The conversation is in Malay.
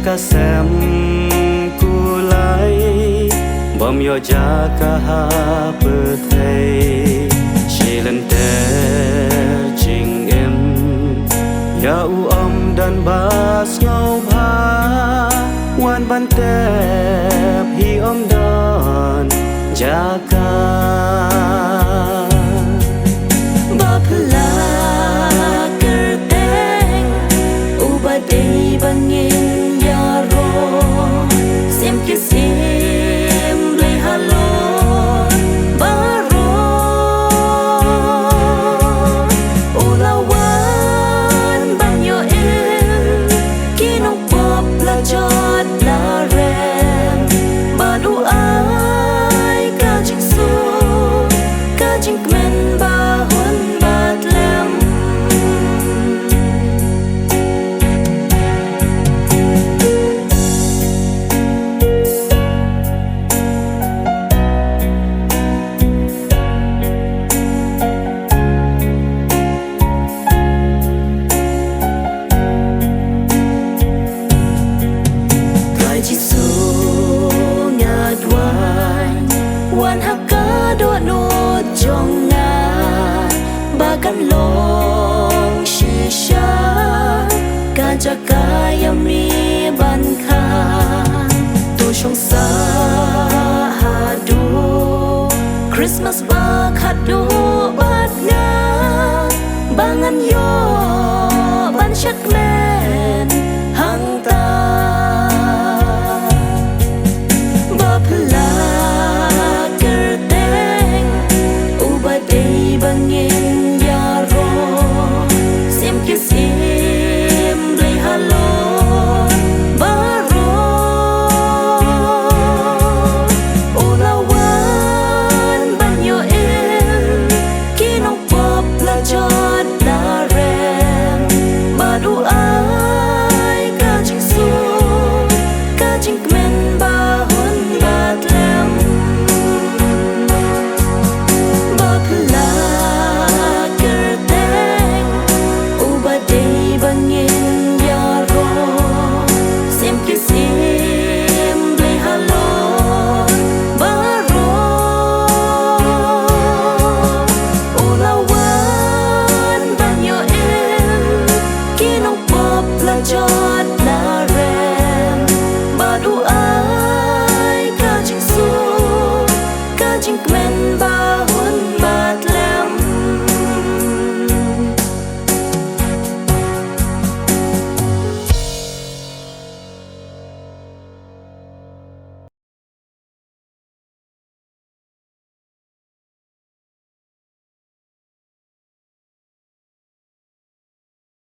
ka sem kulai bom yo jaga ha petai shilen ter jing em ya u om dan bas ngau bha wan ban tep hi om don jaga bapla kerteng ubadei bangin yaro sem kisim le halo baro ulawan bang yo em kinong pop la jot la rem badu ai ka jing su ka jing men ba hon bat lem wan hakka do no jonga bakan long shisha kajaka yami ban kha tu shong sa hadu Christmas ba khadu bat nga bangan yo ban shak me